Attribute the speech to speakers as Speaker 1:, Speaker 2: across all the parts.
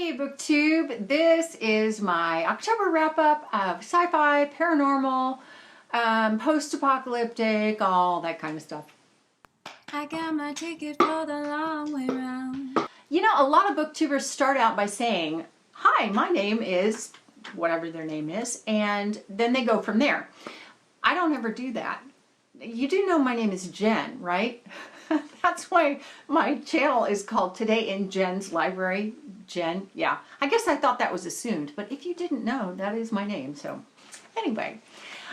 Speaker 1: Hey BookTube, this is my October wrap-up of sci-fi, paranormal, post-apocalyptic, all that kind of stuff.
Speaker 2: I got my ticket for the long way round.
Speaker 1: You know, a lot of booktubers start out by saying, hi, my name is whatever their name is, and then they go from there. I don't ever do that. You do know my name is Jen, right? That's why my channel is called Today in Jen's Library. Jen, yeah. I guess I thought that was assumed, but if you didn't know, that is my name. So anyway,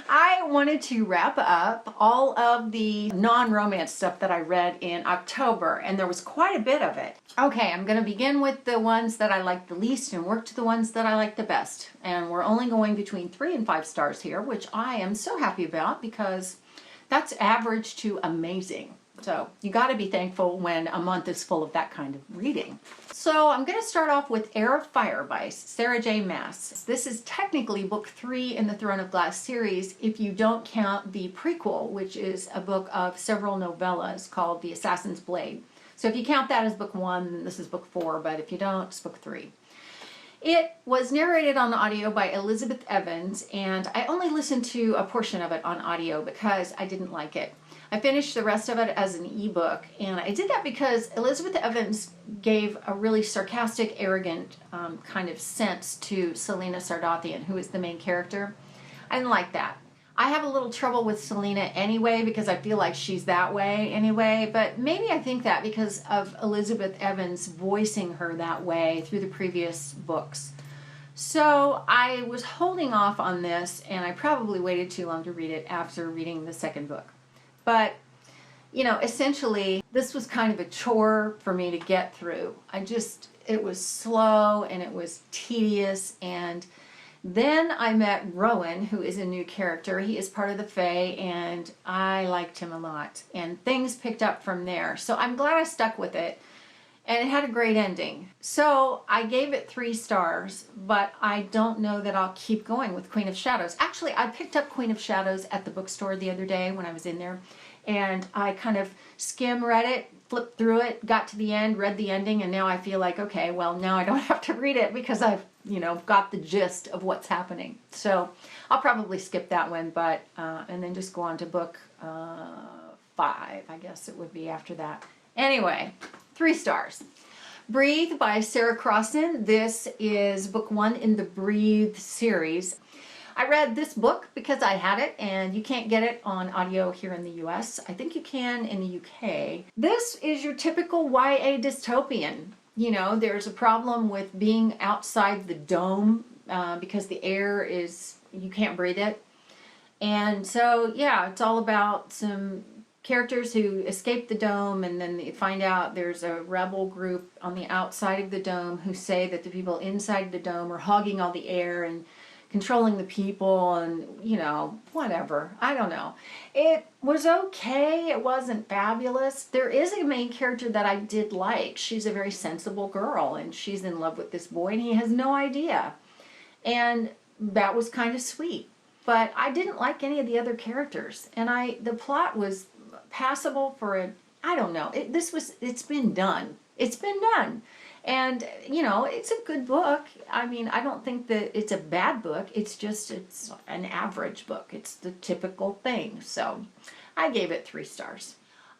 Speaker 1: I wanted to wrap up all of the non-romance stuff that I read in October, and there was quite a bit of it. Okay, I'm going to begin with the ones that I like the least and work to the ones that I like the best. And we're only going between 3 and 5 stars here, which I am so happy about because that's average to amazing. So you got to be thankful when a month is full of that kind of reading. So I'm going to start off with Heir of Fire by Sarah J. Maas. This is technically book 3 in the Throne of Glass series if you don't count the prequel, which is a book of several novellas called The Assassin's Blade. So if you count that as book 1, this is book 4, but if you don't, it's book 3. It was narrated on audio by Elizabeth Evans, and I only listened to a portion of it on audio because I didn't like it. I finished the rest of it as an ebook, and I did that because Elizabeth Evans gave a really sarcastic, arrogant kind of sense to Selena Sardathian, who is the main character. I didn't like that. I have a little trouble with Selena anyway because I feel like she's that way anyway, but maybe I think that because of Elizabeth Evans voicing her that way through the previous books. So I was holding off on this, and I probably waited too long to read it after reading the second book. But, you know, essentially, this was kind of a chore for me to get through. It was slow and it was tedious. And then I met Rowan, who is a new character. He is part of the Fae, and I liked him a lot. And things picked up from there. So I'm glad I stuck with it. And it had a great ending. So I gave it 3 stars, but I don't know that I'll keep going with Queen of Shadows. Actually, I picked up Queen of Shadows at the bookstore the other day when I was in there, and I kind of read it, flipped through it, got to the end, read the ending, and now I feel like, okay, well, now I don't have to read it because I've, you know, got the gist of what's happening. So I'll probably skip that one, but, and then just go on to book 5, I guess it would be after that. Anyway, 3 stars. Breathe by Sara Crossan. This is book 1 in the Breathe series. I read this book because I had it, and you can't get it on audio here in the US. I think you can in the UK. This is your typical YA dystopian. You know, there's a problem with being outside the dome because the air is, you can't breathe it. And so, yeah, it's all about some characters who escape the dome, and then they find out there's a rebel group on the outside of the dome who say that the people inside the dome are hogging all the air and controlling the people, and, you know, whatever. I don't know. It was okay. It wasn't fabulous. There is a main character that I did like. She's a very sensible girl, and she's in love with this boy, and he has no idea. And that was kind of sweet. But I didn't like any of the other characters, and the plot was passable for I don't know. It's been done. It's been done. And, you know, it's a good book. I mean, I don't think that it's a bad book. It's an average book. It's the typical thing. So I gave it 3 stars.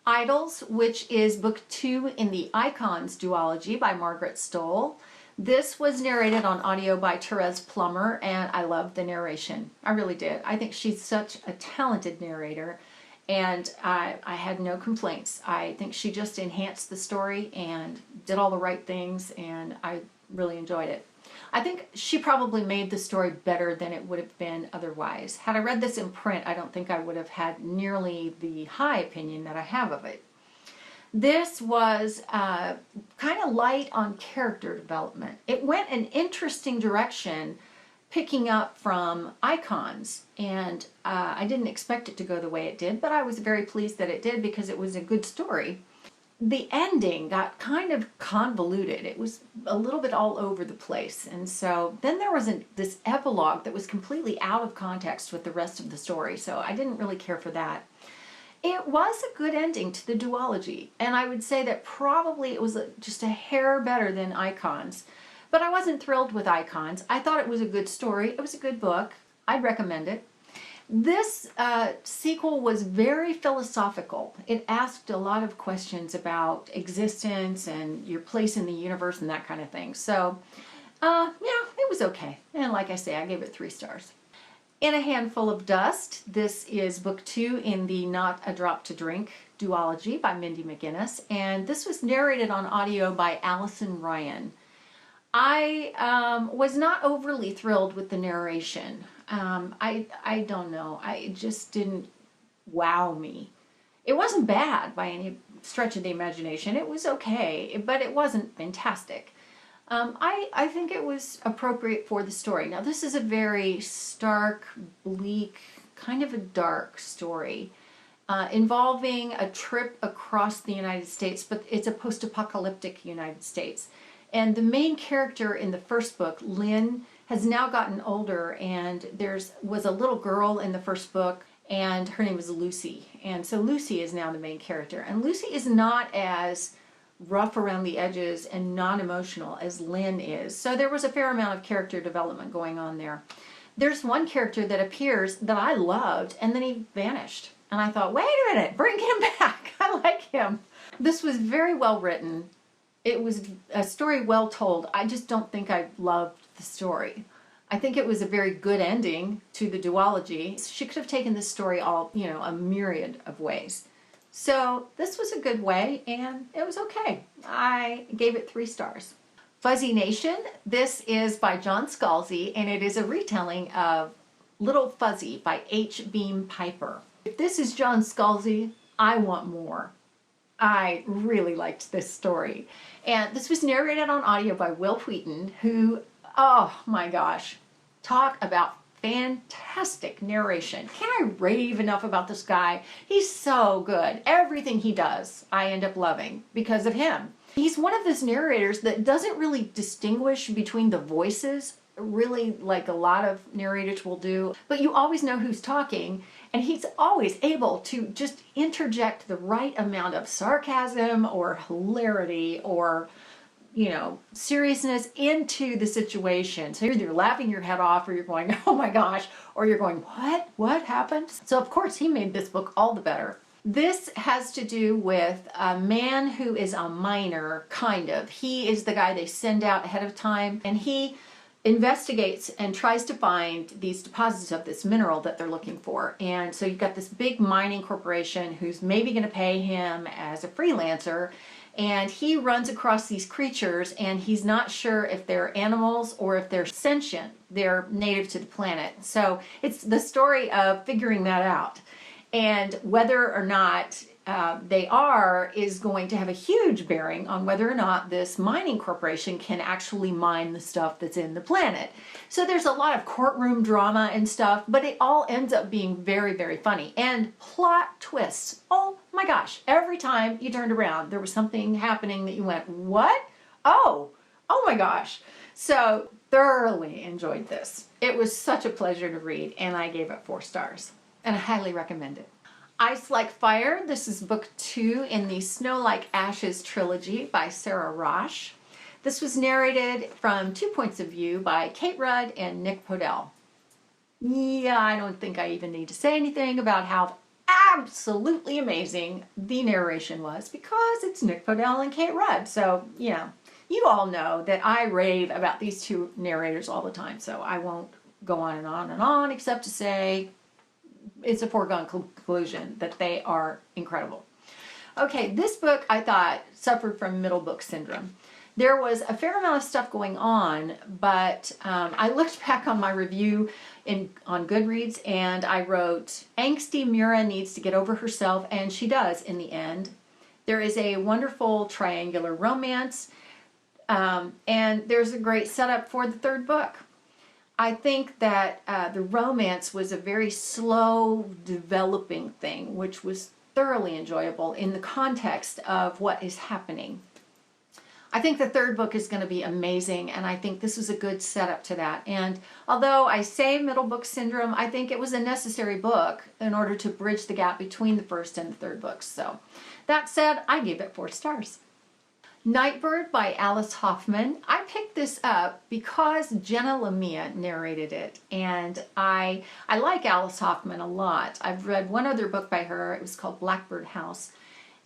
Speaker 1: Idols, which is book 2 in the Icons duology by Margaret Stohl. This was narrated on audio by Therese Plummer, and I loved the narration. I really did. I think she's such a talented narrator, and I had no complaints. I think she just enhanced the story and did all the right things, and I really enjoyed it. I think she probably made the story better than it would have been otherwise. Had I read this in print, I don't think I would have had nearly the high opinion that I have of it. This was kind of light on character development. It went an interesting direction, picking up from Icons, and I didn't expect it to go the way it did, but I was very pleased that it did because it was a good story. The ending got kind of convoluted. It was a little bit all over the place, and so then there was this epilogue that was completely out of context with the rest of the story, so I didn't really care for that. It was a good ending to the duology, and I would say that probably it was just a hair better than Icons. But I wasn't thrilled with Icons. I thought it was a good story. It was a good book. I'd recommend it. This sequel was very philosophical. It asked a lot of questions about existence and your place in the universe and that kind of thing. So, yeah, it was okay. And like I say, I gave it 3 stars. In a Handful of Dust, this is book 2 in the Not a Drop to Drink duology by Mindy McGinnis. And this was narrated on audio by Allyson Ryan. I was not overly thrilled with the narration. I don't know. It just didn't wow me. It wasn't bad by any stretch of the imagination. It was okay, but it wasn't fantastic. I think it was appropriate for the story. Now, this is a very stark, bleak, kind of a dark story involving a trip across the United States, but it's a post-apocalyptic United States. And the main character in the first book, Lynn, has now gotten older, and was a little girl in the first book, and her name was Lucy. And so Lucy is now the main character. And Lucy is not as rough around the edges and non-emotional as Lynn is. So there was a fair amount of character development going on there. There's one character that appears that I loved, and then he vanished. And I thought, wait a minute, bring him back. I like him. This was very well written. It was a story well told. I just don't think I loved the story. I think it was a very good ending to the duology. She could have taken this story all, a myriad of ways. So this was a good way, and it was okay. I gave it 3 stars. Fuzzy Nation, this is by John Scalzi, and it is a retelling of Little Fuzzy by H. Beam Piper. If this is John Scalzi, I want more. I really liked this story. And this was narrated on audio by Wil Wheaton, who, oh my gosh, talk about fantastic narration. Can I rave enough about this guy? He's so good. Everything he does, I end up loving because of him. He's one of those narrators that doesn't really distinguish between the voices, really like a lot of narrators will do, but you always know who's talking, and he's always able to just interject the right amount of sarcasm or hilarity or seriousness into the situation. So you're laughing your head off, or you're going, oh my gosh, or you're going, what happened? So of course he made this book all the better. This has to do with a man who is a miner, kind of. He is the guy they send out ahead of time, and he investigates and tries to find these deposits of this mineral that they're looking for. And so you've got this big mining corporation who's maybe going to pay him as a freelancer, and he runs across these creatures, and he's not sure if they're animals or if they're sentient. They're native to the planet. So it's the story of figuring that out. And whether or not they are is going to have a huge bearing on whether or not this mining corporation can actually mine the stuff that's in the planet. So there's a lot of courtroom drama and stuff, but it all ends up being very, very funny. And plot twists. Oh my gosh. Every time you turned around, there was something happening that you went, what? Oh my gosh. So thoroughly enjoyed this. It was such a pleasure to read, and I gave it 4 stars. And I highly recommend it. Ice Like Fire, this is book 2 in the Snow Like Ashes trilogy by Sara Raasch. This was narrated from 2 points of view by Kate Rudd and Nick Podehl. Yeah, I don't think I even need to say anything about how absolutely amazing the narration was, because it's Nick Podehl and Kate Rudd. So, you all know that I rave about these 2 narrators all the time, so I won't go on and on and on, except to say it's a foregone conclusion that they are incredible. Okay, this book I thought suffered from middle book syndrome. There was a fair amount of stuff going on, but I looked back on my review on Goodreads, and I wrote, angsty Mira needs to get over herself, and she does in the end. There is a wonderful triangular romance, and there's a great setup for the 3rd book. I think that the romance was a very slow developing thing, which was thoroughly enjoyable in the context of what is happening. I think the 3rd book is going to be amazing, and I think this was a good setup to that. And although I say middle book syndrome, I think it was a necessary book in order to bridge the gap between the 1st and the 3rd books. So that said, I gave it 4 stars. Nightbird by Alice Hoffman. I picked this up because Jenna Lamia narrated it, and I like Alice Hoffman a lot. I've read one other book by her. It was called Blackbird House.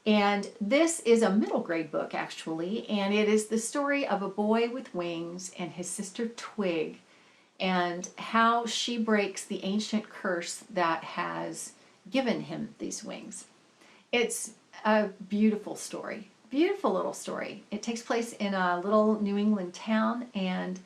Speaker 1: And this is a middle grade book, actually, and it is the story of a boy with wings and his sister Twig, and how she breaks the ancient curse that has given him these wings. It's a beautiful story, beautiful little story. It takes place in a little New England town, and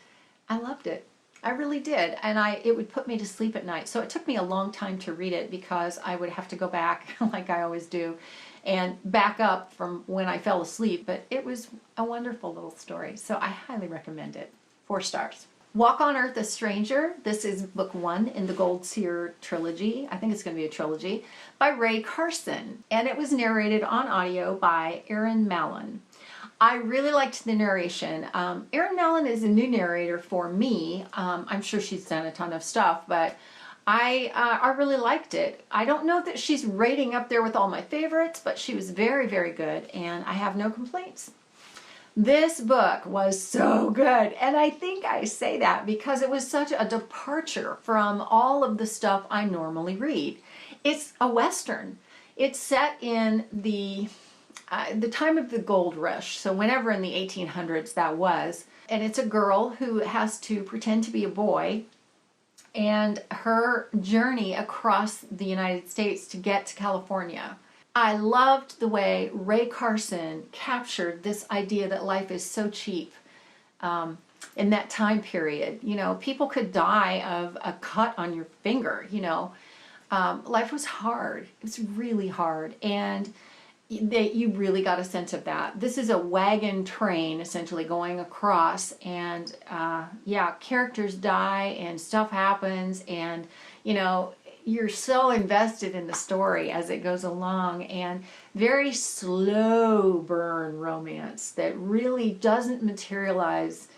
Speaker 1: I loved it. I really did, and it would put me to sleep at night. So it took me a long time to read it because I would have to go back, like I always do, and back up from when I fell asleep. But it was a wonderful little story, so I highly recommend it. 4 stars. Walk on Earth, a Stranger. This is book 1 in the Gold Seer trilogy. I think it's going to be a trilogy by Ray Carson, and it was narrated on audio by Erin Mallon. I really liked the narration. Erin Mallon is a new narrator for me. I'm sure she's done a ton of stuff, but I really liked it. I don't know that she's rating up there with all my favorites, but she was very, very good, and I have no complaints. This book was so good, and I think I say that because it was such a departure from all of the stuff I normally read. It's a Western. It's set in the time of the gold rush, so whenever in the 1800s that was, and it's a girl who has to pretend to be a boy, and her journey across the United States to get to California. I loved the way Ray Carson captured this idea that life is so cheap in that time period. You know, people could die of a cut on your finger, you know. Life was hard. It was really hard, and you really got a sense of that. This is a wagon train essentially going across, and yeah, characters die and stuff happens, and you know, you're so invested in the story as it goes along, and very slow burn romance that really doesn't materialize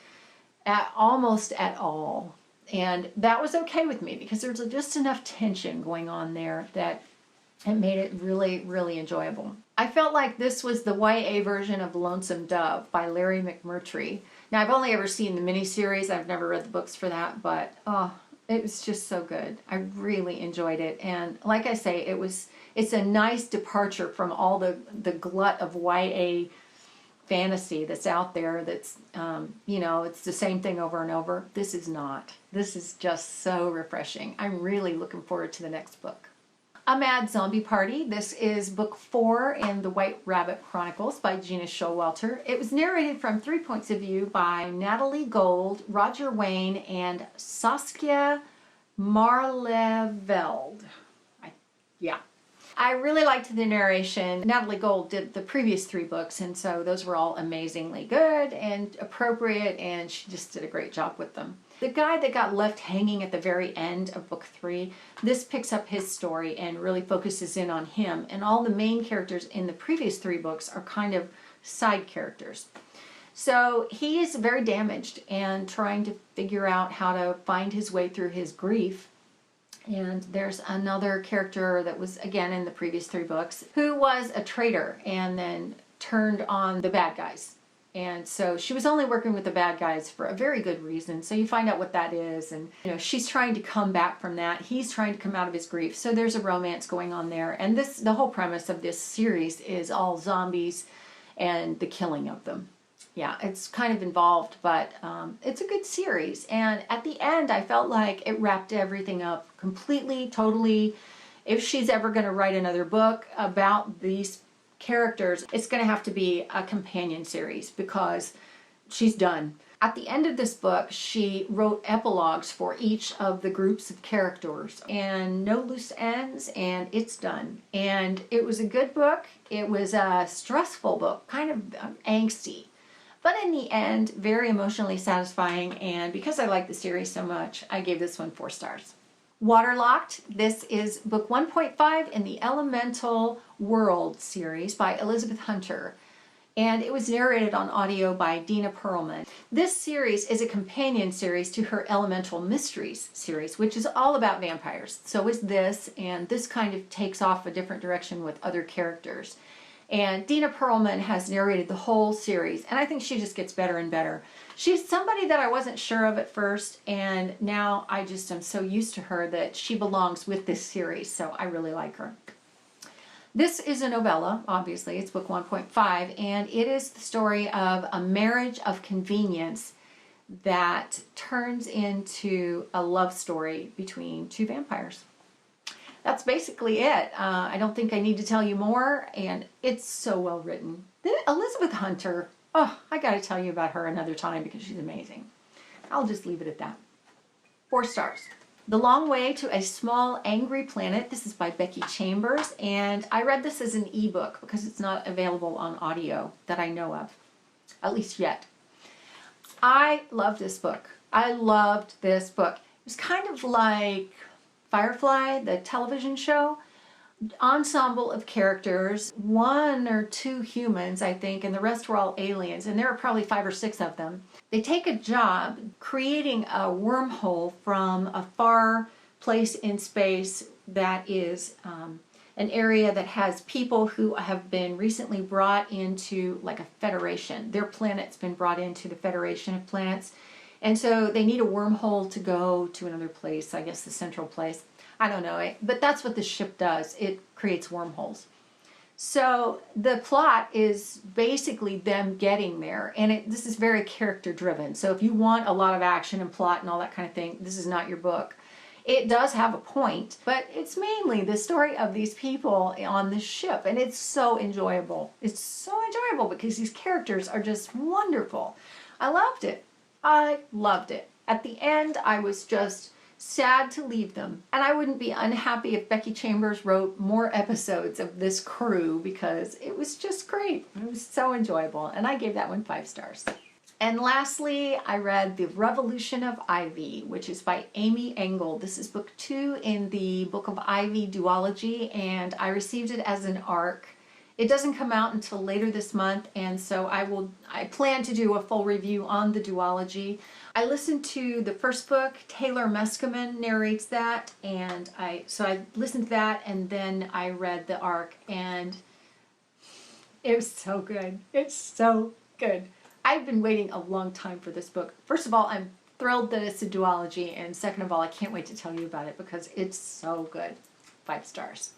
Speaker 1: almost at all. And that was okay with me because there's just enough tension going on there that it made it really, really enjoyable. I felt like this was the YA version of Lonesome Dove by Larry McMurtry. Now, I've only ever seen the miniseries. I've never read the books for that, but oh, it was just so good. I really enjoyed it. And like I say, it's a nice departure from all the glut of YA fantasy that's out there that's, you know, it's the same thing over and over. This is not. This is just so refreshing. I'm really looking forward to the next book. A Mad Zombie Party. This is book 4 in the White Rabbit Chronicles by Gina Showalter. It was narrated from 3 points of view by Natalie Gold, Roger Wayne, and Saskia Marleveld. Yeah. I really liked the narration. Natalie Gold did the previous 3 books, and so those were all amazingly good and appropriate, and she just did a great job with them. The guy that got left hanging at the very end of book 3, this picks up his story and really focuses in on him, and all the main characters in the previous 3 books are kind of side characters. So he is very damaged and trying to figure out how to find his way through his grief. And there's another character that was, again, in the previous 3 books, who was a traitor and then turned on the bad guys. And so she was only working with the bad guys for a very good reason. So you find out what that is. And, you know, she's trying to come back from that. He's trying to come out of his grief. So there's a romance going on there. And the whole premise of this series is all zombies and the killing of them. Yeah, it's kind of involved, but it's a good series. And at the end, I felt like it wrapped everything up completely, totally. If she's ever going to write another book about these characters, it's going to have to be a companion series because she's done. At the end of this book, she wrote epilogues for each of the groups of characters, and no loose ends, and it's done. And it was a good book. It was a stressful book, kind of angsty. But in the end, very emotionally satisfying, and because I like the series so much, I gave this one 4 stars. Waterlocked. This is book 1.5 in the Elemental World series by Elizabeth Hunter, and it was narrated on audio by Dina Perlman. This series is a companion series to her Elemental Mysteries series, which is all about vampires. So is this, and this kind of takes off a different direction with other characters. And Dina Perlman has narrated the whole series, and I think she just gets better and better. She's somebody that I wasn't sure of at first, and now I just am so used to her that she belongs with this series, so I really like her. This is a novella, obviously. It's book 1.5, and it is the story of a marriage of convenience that turns into a love story between two vampires. That's basically it. I don't think I need to tell you more, and it's so well written. Elizabeth Hunter, oh, I got to tell you about her another time because she's amazing. I'll just leave it at that. 4 stars. The Long Way to a Small Angry Planet. This is by Becky Chambers, and I read this as an ebook because it's not available on audio that I know of, at least yet. I love this book. I loved this book. It was kind of like Firefly, the television show. Ensemble of characters, 1 or 2 humans, I think, and the rest were all aliens, and there are probably 5 or 6 of them. They take a job creating a wormhole from a far place in space that is an area that has people who have been recently brought into like a federation. Their planet's been brought into the Federation of Planets, and so they need a wormhole to go to another place, I guess the central place. I don't know, but that's what the ship does. It creates wormholes. So the plot is basically them getting there, and this is very character driven. So if you want a lot of action and plot and all that kind of thing, this is not your book. It does have a point, but it's mainly the story of these people on this ship, and it's so enjoyable. It's so enjoyable because these characters are just wonderful. I loved it. I loved it. At the end, I was just sad to leave them. And I wouldn't be unhappy if Becky Chambers wrote more episodes of this crew because it was just great. It was so enjoyable. And I gave that one 5 stars. And lastly, I read The Revolution of Ivy, which is by Amy Engel. This is book 2 in the Book of Ivy duology, and I received it as an ARC. It doesn't come out until later this month, and so I plan to do a full review on the duology. I listened to the first book. Taylor Meskimen narrates that, and so I listened to that, and then I read the ARC, and it was so good. It's so good. I've been waiting a long time for this book. First of all, I'm thrilled that it's a duology, and second of all, I can't wait to tell you about it because it's so good. 5 stars.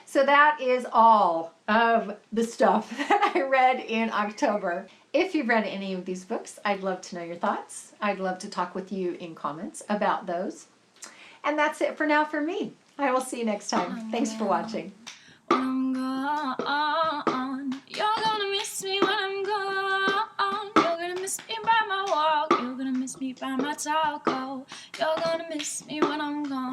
Speaker 1: So that is all of the stuff that I read in October. If you've read any of these books, I'd love to know your thoughts. I'd love to talk with you in comments about those. And that's it for now for me. I will see you next time. Thanks for watching.
Speaker 2: When I'm gone, you're gonna miss me when I'm gone. You're gonna miss me by my walk. You're gonna miss me by my talk. Oh, you're gonna miss me when I'm gone.